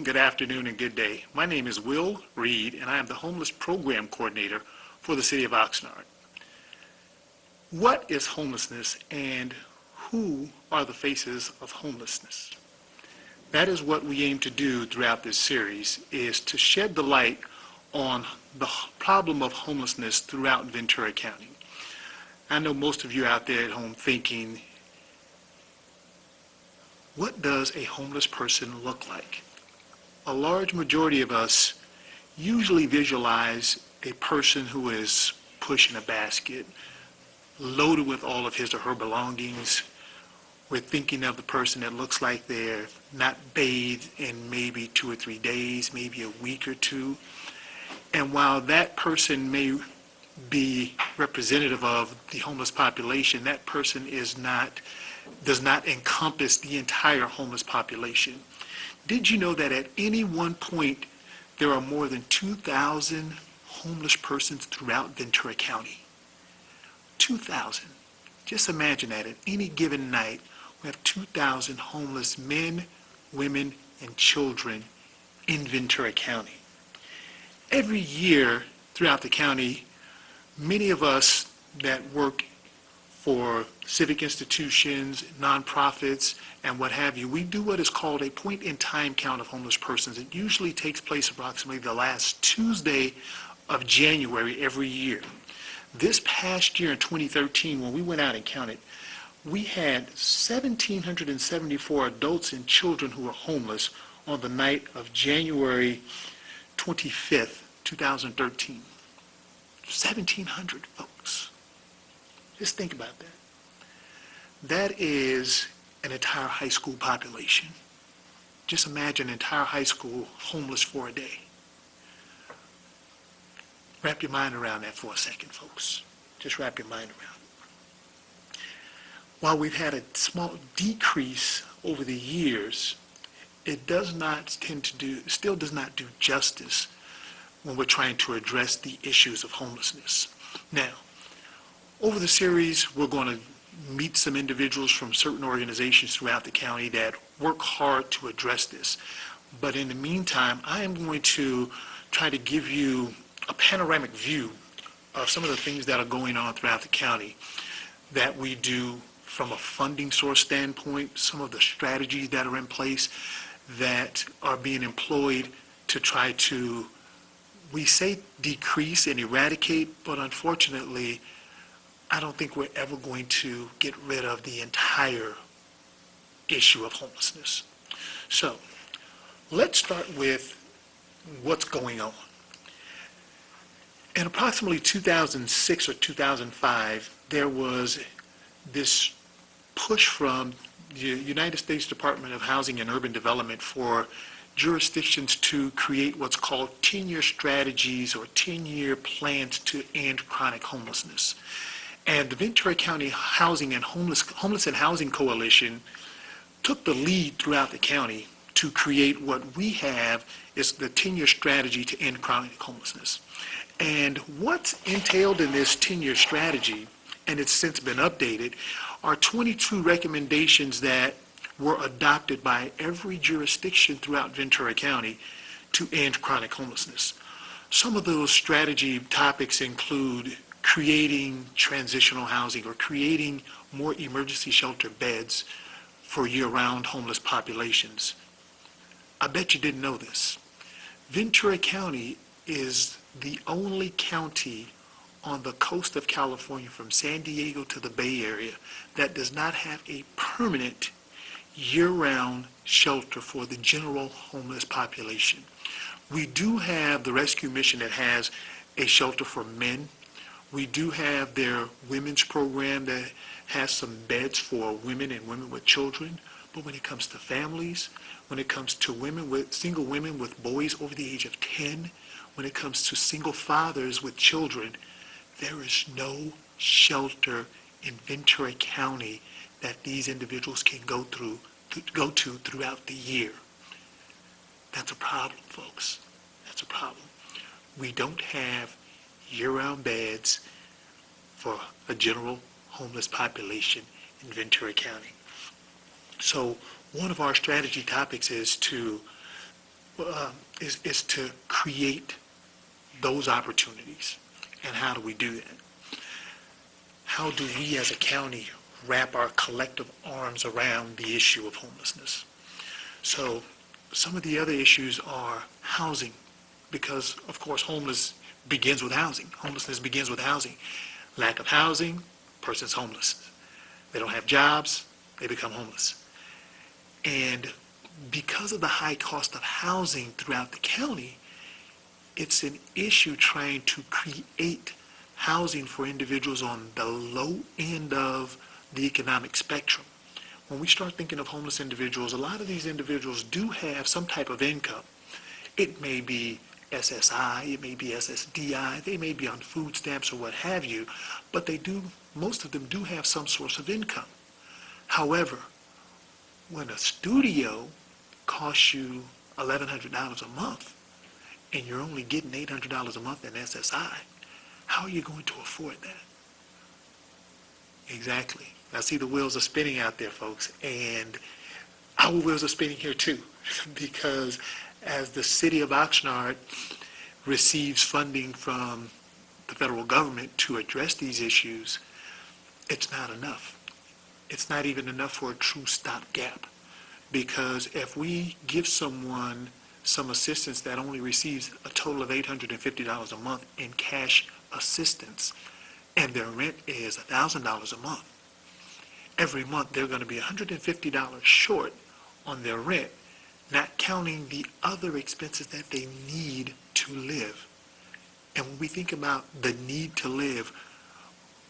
good afternoon, and good day. My name is Will Reed, and I am the Homeless Program Coordinator for the City of Oxnard. What is homelessness, and who are the faces of homelessness? That is what we aim to do throughout this series, is to shed the light on the problem of homelessness throughout Ventura County. I know most of you out there at home thinking, what does a homeless person look like? A large majority of us usually visualize a person who is pushing a basket, loaded with all of his or her belongings. We're thinking of the person that looks like they're not bathed in maybe 2 or 3 days, maybe a week or two. And while that person may be representative of the homeless population, that person does not encompass the entire homeless population. Did you know that at any one point there are more than 2,000 homeless persons throughout Ventura County? 2,000. Just imagine that at any given night we have 2,000 homeless men, women, and children in Ventura County. Every year throughout the county, many of us that work for civic institutions, nonprofits, and what have you, we do what is called a point-in-time count of homeless persons. It usually takes place approximately the last Tuesday of January every year. This past year in 2013, when we went out and counted, we had 1,774 adults and children who were homeless on the night of January 25th, 2013. 1,700 folks. Just think about that. That is an entire high school population. Just imagine an entire high school homeless for a day. Wrap your mind around that for a second, folks. Just wrap your mind around it. While we've had a small decrease over the years, it still does not do justice when we're trying to address the issues of homelessness. Now, over the series, we're going to meet some individuals from certain organizations throughout the county that work hard to address this. But in the meantime, I am going to try to give you a panoramic view of some of the things that are going on throughout the county that we do from a funding source standpoint, some of the strategies that are in place that are being employed to try to, we say decrease and eradicate, but unfortunately, I don't think we're ever going to get rid of the entire issue of homelessness. So, let's start with what's going on. In approximately 2006 or 2005, there was this push from the United States Department of Housing and Urban Development for jurisdictions to create what's called 10-year strategies or 10-year plans to end chronic homelessness. And the Ventura County Housing and Homeless and Housing Coalition took the lead throughout the county to create what we have is the 10-year strategy to end chronic homelessness. And what's entailed in this 10-year strategy, and it's since been updated, are 22 recommendations that were adopted by every jurisdiction throughout Ventura County to end chronic homelessness. Some of those strategy topics include creating transitional housing or creating more emergency shelter beds for year-round homeless populations. I bet you didn't know this. Ventura County is the only county on the coast of California from San Diego to the Bay Area that does not have a permanent year-round shelter for the general homeless population. We do have the rescue mission that has a shelter for men. We do have their women's program that has some beds for women and women with children. But when it comes to families, when it comes to single women with boys over the age of 10, when it comes to single fathers with children, there is no shelter in Ventura County that these individuals can go to throughout the year. That's a problem, folks. That's a problem. We don't have year-round beds for a general homeless population in Ventura County. So one of our strategy topics is to is to create those opportunities. And how do we do that? How do we as a county wrap our collective arms around the issue of homelessness? So some of the other issues are housing, because of course homelessness begins with housing. Homelessness begins with housing. Lack of housing, person's homeless. They don't have jobs, they become homeless. And because of the high cost of housing throughout the county, it's an issue trying to create housing for individuals on the low end of the economic spectrum. When we start thinking of homeless individuals, a lot of these individuals do have some type of income. It may be SSI, it may be SSDI, they may be on food stamps or what have you, but most of them do have some source of income. However, when a studio costs you $1,100 a month and you're only getting $800 a month in SSI, how are you going to afford that? Exactly. I see the wheels are spinning out there, folks, and our wheels are spinning here too, because as the City of Oxnard receives funding from the federal government to address these issues, it's not enough. It's not even enough for a true stopgap, because if we give someone some assistance that only receives a total of $850 a month in cash assistance, and their rent is $1,000 a month, every month they're going to be $150 short on their rent, not counting the other expenses that they need to live. And when we think about the need to live,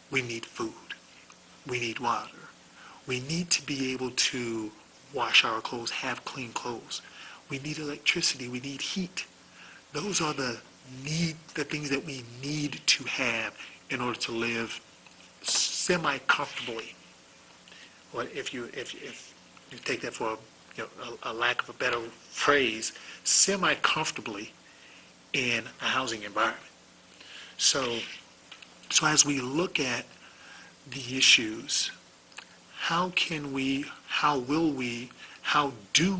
we need food, we need water, we need to be able to wash our clothes, have clean clothes, we need electricity, we need heat. Those are the things that we need to have in order to live semi-comfortably. Or if you take that for a lack of a better phrase, semi-comfortably in a housing environment. So as we look at the issues, how do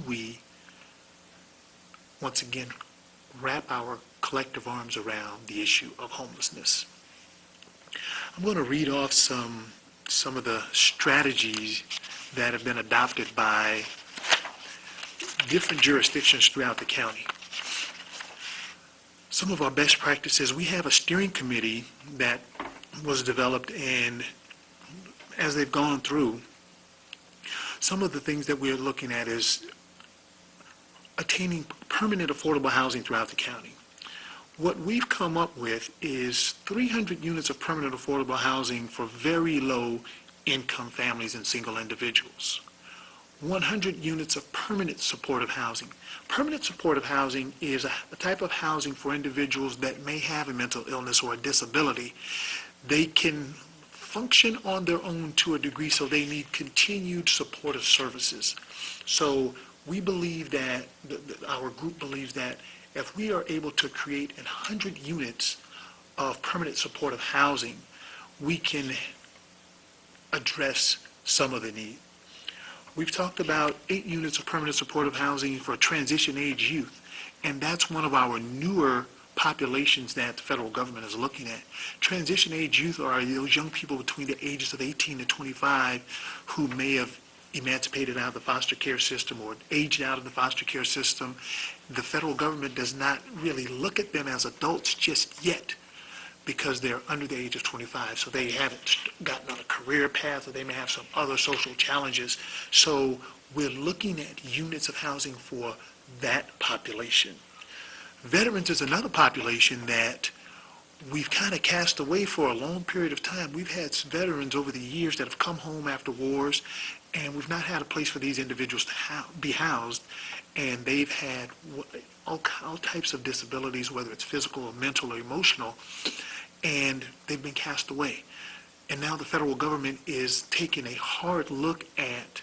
we, once again, wrap our collective arms around the issue of homelessness? I'm going to read off some of the strategies that have been adopted by different jurisdictions throughout the county. Some of our best practices, we have a steering committee that was developed, and as they've gone through, some of the things that we're looking at is attaining permanent affordable housing throughout the county. What we've come up with is 300 units of permanent affordable housing for very low income families and single individuals. 100 units of permanent supportive housing. Permanent supportive housing is a type of housing for individuals that may have a mental illness or a disability. They can function on their own to a degree, so they need continued supportive services. So we believe that, our group believes that if we are able to create 100 units of permanent supportive housing, we can address some of the need. We've talked about 8 units of permanent supportive housing for transition age youth, and that's one of our newer populations that the federal government is looking at. Transition age youth are those young people between the ages of 18 to 25 who may have emancipated out of the foster care system or aged out of the foster care system. The federal government does not really look at them as adults just yet because they're under the age of 25, so they haven't gotten on a career path, or they may have some other social challenges. So we're looking at units of housing for that population. Veterans is another population that we've kind of cast away for a long period of time. We've had veterans over the years that have come home after wars, and we've not had a place for these individuals to be housed, and they've had all types of disabilities, whether it's physical or mental or emotional, and they've been cast away. And now the federal government is taking a hard look at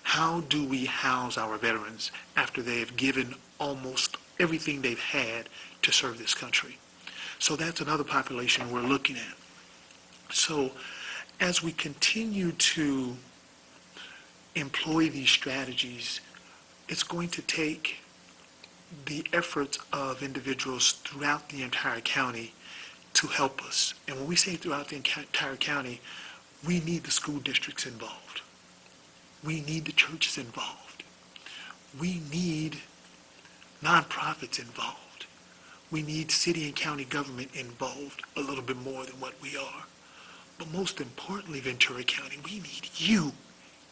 how do we house our veterans after they've given almost everything they've had to serve this country. So that's another population we're looking at. So as we continue to employ these strategies, it's going to take the efforts of individuals throughout the entire county to help us. And when we say throughout the entire county, we need the school districts involved. We need the churches involved. We need nonprofits involved. We need city and county government involved a little bit more than what we are. But most importantly, Ventura County, we need you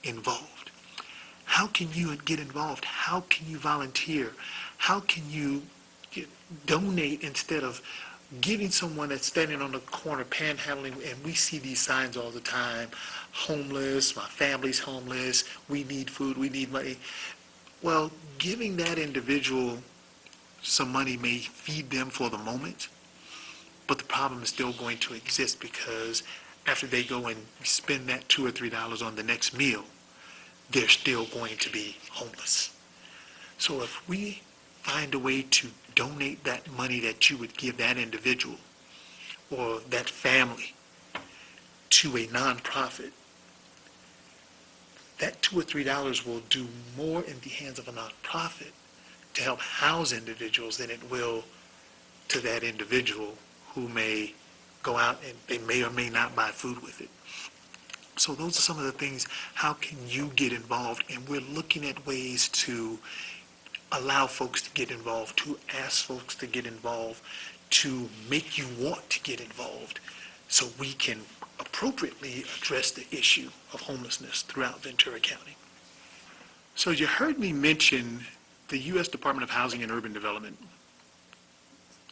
involved. How can you get involved? How can you volunteer? How can you donate instead of giving someone that's standing on the corner panhandling, and we see these signs all the time, homeless, my family's homeless, we need food, we need money. Well, giving that individual some money may feed them for the moment, but the problem is still going to exist because after they go and spend that $2 or $3 on the next meal, they're still going to be homeless. So if we find a way to donate that money that you would give that individual or that family to a nonprofit, that $2 or $3 will do more in the hands of a nonprofit to help house individuals than it will to that individual who may go out and they may or may not buy food with it. So those are some of the things. How can you get involved? And we're looking at ways to allow folks to get involved, to ask folks to get involved, to make you want to get involved so we can appropriately address the issue of homelessness throughout Ventura County. So you heard me mention the U.S. Department of Housing and Urban Development,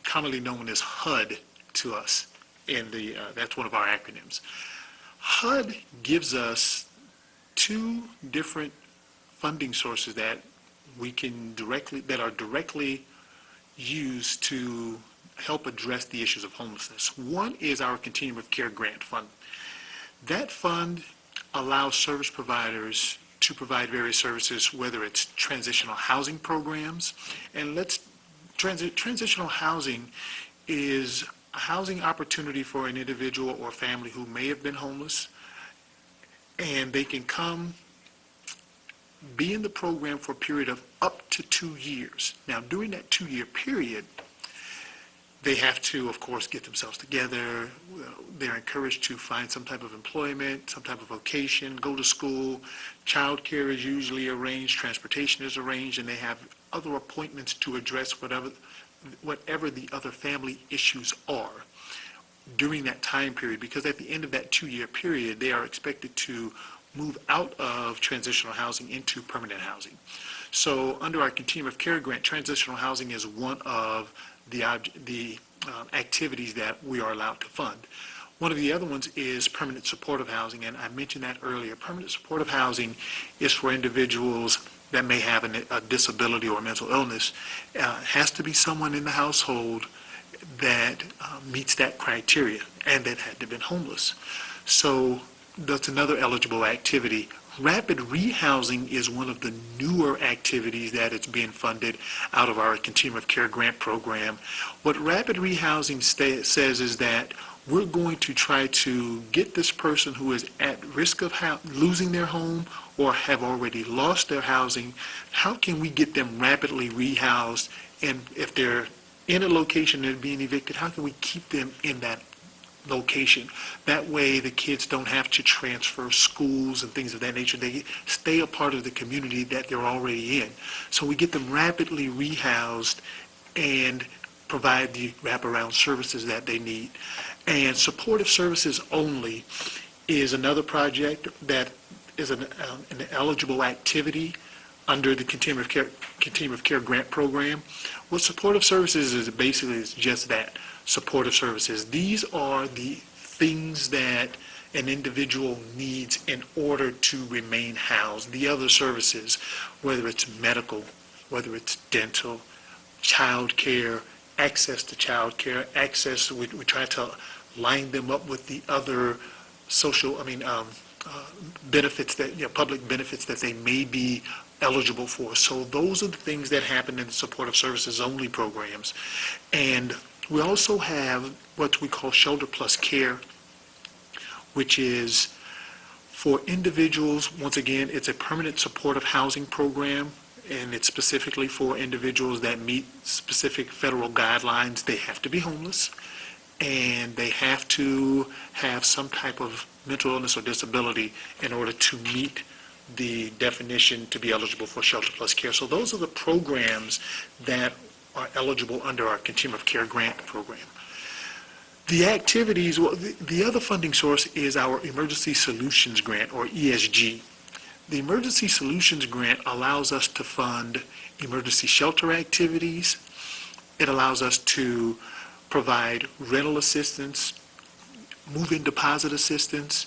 commonly known as HUD to us, and that's one of our acronyms. HUD gives us two different funding sources that are directly used to help address the issues of homelessness. One is our Continuum of Care Grant Fund. That fund allows service providers to provide various services, whether it's transitional housing programs, and transitional housing is a housing opportunity for an individual or family who may have been homeless, and they can come be in the program for a period of up to 2 years. Now, during that 2-year period, they have to, of course, get themselves together. They're encouraged to find some type of employment, some type of vocation, go to school. Child care is usually arranged, transportation is arranged, and they have other appointments to address whatever the other family issues are during that time period, because at the end of that 2-year period, they are expected to move out of transitional housing into permanent housing. So under our Continuum of Care Grant, transitional housing is one of the activities that we are allowed to fund. One of the other ones is permanent supportive housing, and I mentioned that earlier. Permanent supportive housing is for individuals that may have a disability or a mental illness. It has to be someone in the household that meets that criteria and that had to have been homeless. So that's another eligible activity. Rapid rehousing is one of the newer activities that is being funded out of our Continuum of Care Grant Program. What rapid rehousing says is that we're going to try to get this person who is at risk of losing their home or have already lost their housing, how can we get them rapidly rehoused? And if they're in a location and being evicted, how can we keep them in that location? That way the kids don't have to transfer schools and things of that nature. They stay a part of the community that they're already in. So we get them rapidly rehoused and provide the wraparound services that they need. And supportive services only is another project that is an eligible activity under the Continuum of Care Grant Program. What supportive services is basically is just that, supportive services. These are the things that an individual needs in order to remain housed. The other services, whether it's medical, whether it's dental, child care, access to child care, we try to line them up with the other benefits that, public benefits that they may be eligible for. So those are the things that happen in the supportive services only programs. And we also have what we call Shelter Plus Care, which is for individuals. Once again, it's a permanent supportive housing program. and it's specifically for individuals that meet specific federal guidelines. They have to be homeless, and they have to have some type of mental illness or disability in order to meet the definition to be eligible for Shelter Plus Care. So those are the programs that are eligible under our Continuum of Care grant program. The activities, well, the other funding source is our Emergency Solutions Grant, or ESG. The Emergency Solutions Grant allows us to fund emergency shelter activities. It allows us to provide rental assistance, move-in deposit assistance.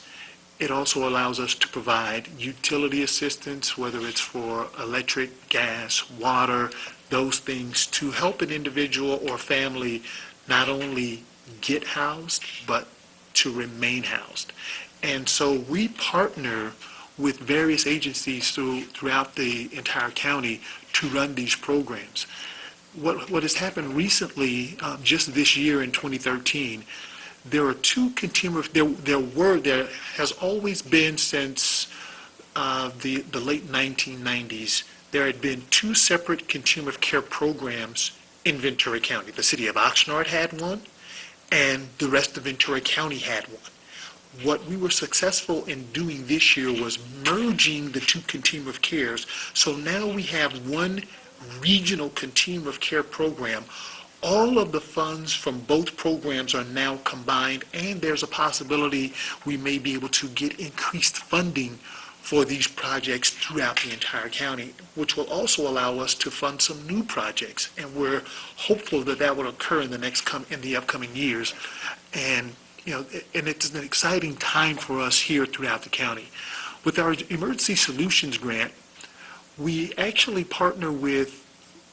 It also allows us to provide utility assistance, whether it's for electric, gas, water, those things, to help an individual or family not only get housed, but to remain housed. And so we partner with various agencies throughout the entire county to run these programs. What has happened recently, just this year in 2013, there are two continuum, there has always been since the late 1990s, there had been two separate continuum of care programs in Ventura County. The City of Oxnard had one, and the rest of Ventura County had one. What we were successful in doing this year was merging the two continuum of cares. So now we have one regional continuum of care program. All of the funds from both programs are now combined, and there's a possibility we may be able to get increased funding for these projects throughout the entire county, which will also allow us to fund some new projects. And we're hopeful that that will occur in the upcoming years. And and it's an exciting time for us here throughout the county. With our Emergency Solutions Grant, we actually partner with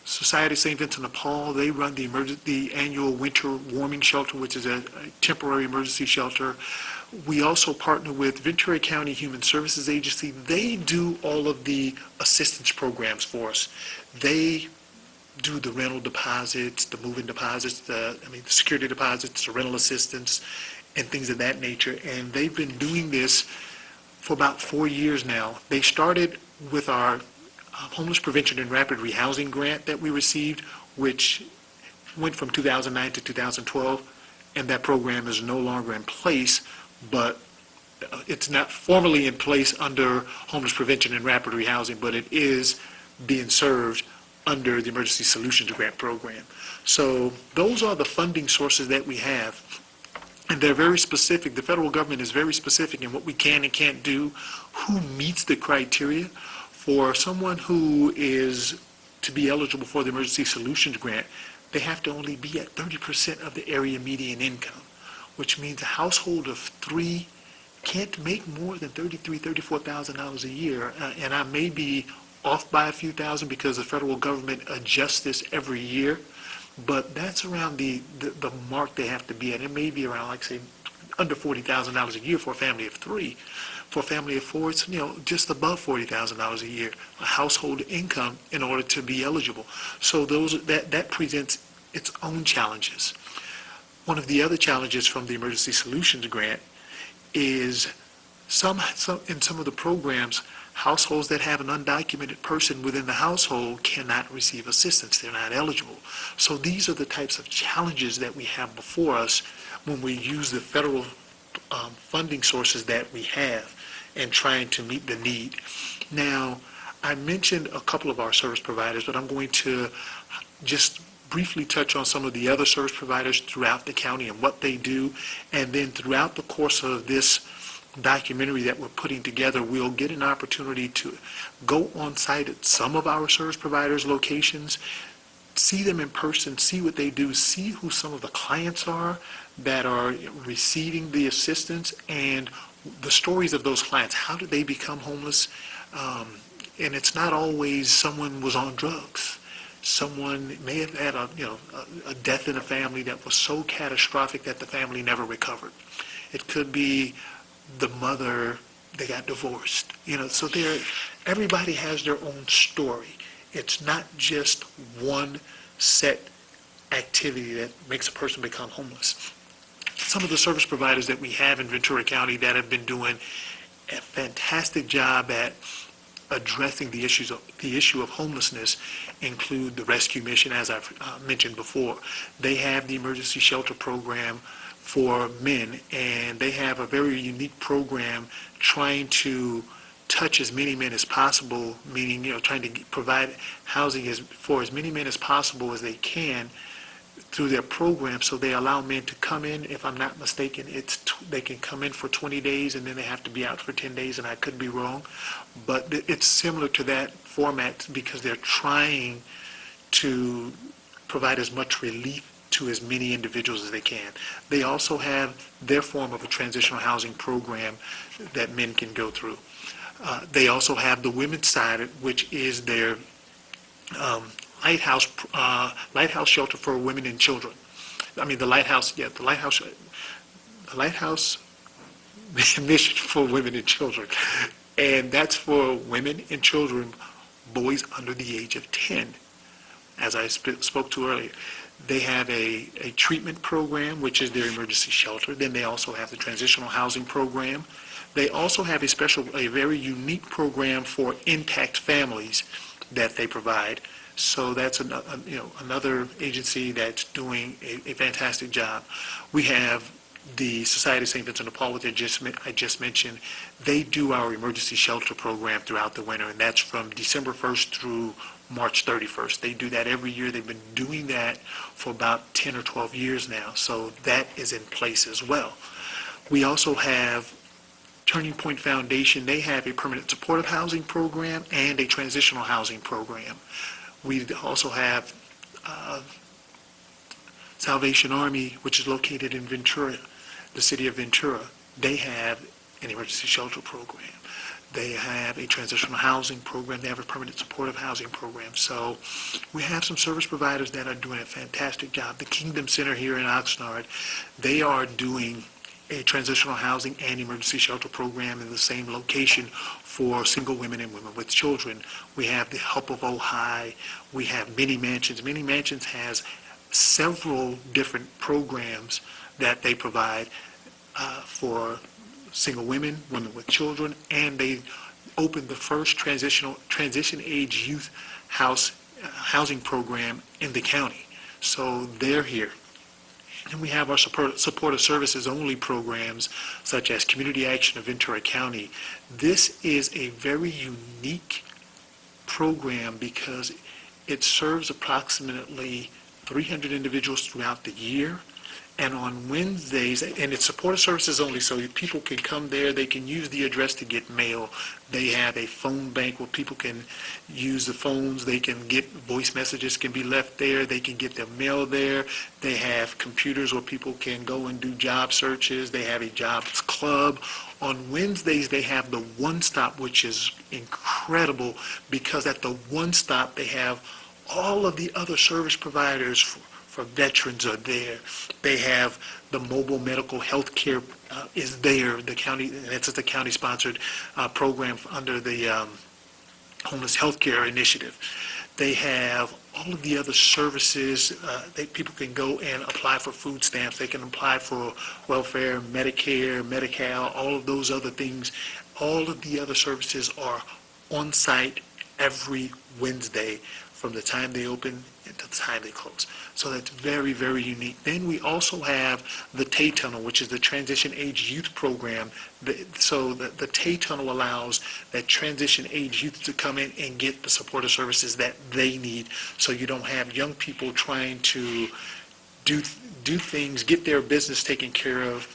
Society of St. Vincent de Paul. They run the annual winter warming shelter, which is a temporary emergency shelter. We also partner with Ventura County Human Services Agency. They do all of the assistance programs for us. They do the rental deposits, the move-in deposits, the security deposits, the rental assistance, and things of that nature. And they've been doing this for about 4 years now. They started with our Homeless Prevention and Rapid Rehousing Grant that we received, which went from 2009 to 2012, and that program is no longer in place, but it's not formally in place under Homeless Prevention and Rapid Rehousing, but it is being served under the Emergency Solutions Grant program. So those are the funding sources that we have. And they're very specific. The federal government is very specific in what we can and can't do, who meets the criteria. For someone who is to be eligible for the Emergency Solutions Grant, they have to only be at 30% of the area median income, which means a household of three can't make more than $33,000, $34,000 a year. And I may be off by a few thousand because the federal government adjusts this every year, but that's around the mark they have to be at. It may be around, like, say, under $40,000 a year for a family of three. For a family of four, it's just above $40,000 a year, a household income, in order to be eligible. So that presents its own challenges. One of the other challenges from the Emergency Solutions Grant is in some of the programs, households that have an undocumented person within the household cannot receive assistance. They're not eligible. So these are the types of challenges that we have before us when we use the federal funding sources that we have and trying to meet the need. Now, I mentioned a couple of our service providers, but I'm going to just briefly touch on some of the other service providers throughout the county and what they do. And then throughout the course of this documentary that we're putting together, we'll get an opportunity to go on site at some of our service providers' locations, see them in person, see what they do, see who some of the clients are that are receiving the assistance, and the stories of those clients. How did they become homeless? And it's not always someone was on drugs. Someone may have had a death in a family that was so catastrophic that the family never recovered. It could be the mother, they got divorced. So everybody has their own story. It's not just one set activity that makes a person become homeless. Some of the service providers that we have in Ventura County that have been doing a fantastic job at addressing the issue of homelessness include the rescue mission, as I've mentioned before. They have the emergency shelter program for men, and they have a very unique program trying to touch as many men as possible, meaning, trying to provide housing for as many men as possible as they can through their program. So they allow men to come in. If I'm not mistaken, they can come in for 20 days and then they have to be out for 10 days, and I could be wrong. But it's similar to that format because they're trying to provide as much relief to as many individuals as they can. They also have their form of a transitional housing program that men can go through. They also have the women's side, which is their lighthouse shelter for women and children. I mean, the lighthouse mission for women and children, and that's for women and children, boys under the age of 10. As I spoke to earlier, they have a treatment program, which is their emergency shelter. Then they also have the transitional housing program. They also have a very unique program for intact families that they provide. So that's another agency that's doing a fantastic job. We have the Society of St. Vincent de Paul, which I just mentioned. They do our emergency shelter program throughout the winter, and that's from December 1st through March 31st. They do that every year. They've been doing that for about 10 or 12 years now, so that is in place as well. We also have Turning Point Foundation. They have a permanent supportive housing program and a transitional housing program. We also have Salvation Army, which is located in Ventura, the city of Ventura. They have an emergency shelter program. They have a transitional housing program. They have a permanent supportive housing program. So we have some service providers that are doing a fantastic job. The Kingdom Center here in Oxnard, they are doing a transitional housing and emergency shelter program in the same location for single women and women with children. We have the Help of Ojai. We have Many Mansions. Many Mansions has several different programs that they provide for single women, women with children, and they opened the first transition age youth housing program in the county. So they're here. And we have our supportive services only programs, such as Community Action of Ventura County. This is a very unique program because it serves approximately 300 individuals throughout the year. And on Wednesdays, and it's supportive services only, so people can come there, they can use the address to get mail. They have a phone bank where people can use the phones, they can get voice messages can be left there, they can get their mail there. They have computers where people can go and do job searches. They have a jobs club. On Wednesdays, they have the One Stop, which is incredible because at the One Stop, they have all of the other service providers for veterans are there. They have the mobile medical health care is there. The county, and it's a county-sponsored program under the Homeless Health Care Initiative. They have all of the other services. People can go and apply for food stamps. They can apply for welfare, Medicare, Medi-Cal, all of those other things. All of the other services are on site every Wednesday from the time they open to the time they close. So that's very, very unique. Then we also have the Tay Tunnel, which is the Transition Age Youth Program. So the Tay Tunnel allows that transition age youth to come in and get the supportive services that they need. So you don't have young people trying to do things, get their business taken care of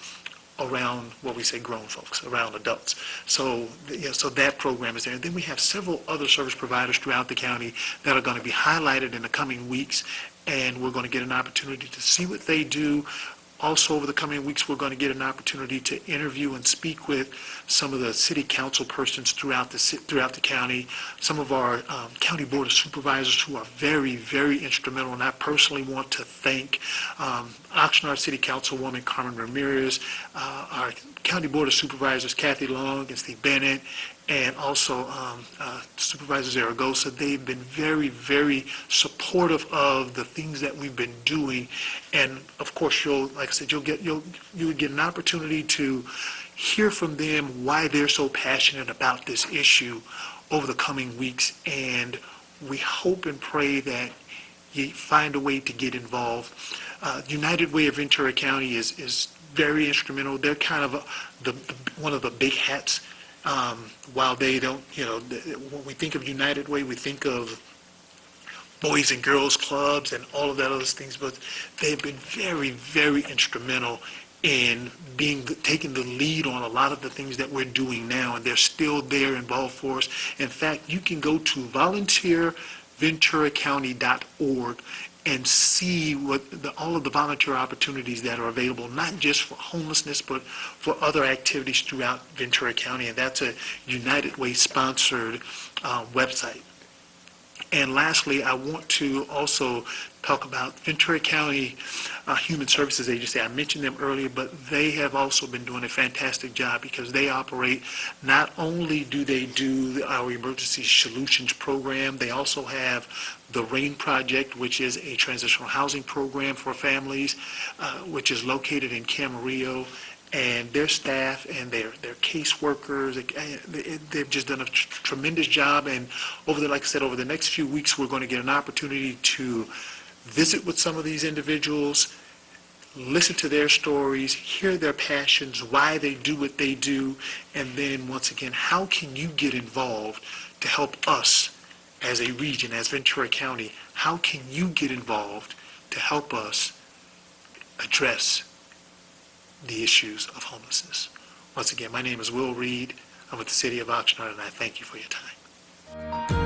around what we say grown folks, around adults. So, so that program is there. And then we have several other service providers throughout the county that are going to be highlighted in the coming weeks, and we're going to get an opportunity to see what they do. Also, over the coming weeks, we're going to get an opportunity to interview and speak with some of the city council persons throughout the county, some of our county board of supervisors who are very, very instrumental. And I personally want to thank Oxnard City Councilwoman Carmen Ramirez, our county board of supervisors Kathy Long and Steve Bennett, and also Supervisor Zaragoza. They've been very, very supportive of the things that we've been doing. And of course, like I said, you would get an opportunity to hear from them why they're so passionate about this issue over the coming weeks, and we hope and pray that you find a way to get involved. United Way of Ventura County is very instrumental. They're kind of one of the big hats. While they don't, when we think of United Way, we think of Boys and Girls Clubs and all of that other things, but they've been very, very instrumental in taking the lead on a lot of the things that we're doing now, and they're still there involved for us. In fact, you can go to volunteerventuracounty.org and see all of the volunteer opportunities that are available, not just for homelessness, but for other activities throughout Ventura County, and that's a United Way sponsored website. And lastly, I want to also talk about Ventura County Human Services Agency. I mentioned them earlier, but they have also been doing a fantastic job because they operate, not only do they do our emergency solutions program, they also have the RAIN project, which is a transitional housing program for families, which is located in Camarillo. And their staff and their caseworkers, they've just done a tremendous job. And like I said, over the next few weeks, we're going to get an opportunity to visit with some of these individuals, listen to their stories, hear their passions, why they do what they do, and then once again, how can you get involved to help us as a region, as Ventura County? How can you get involved to help us address the issues of homelessness? Once again, my name is Will Reed. I'm with the City of Oxnard, and I thank you for your time.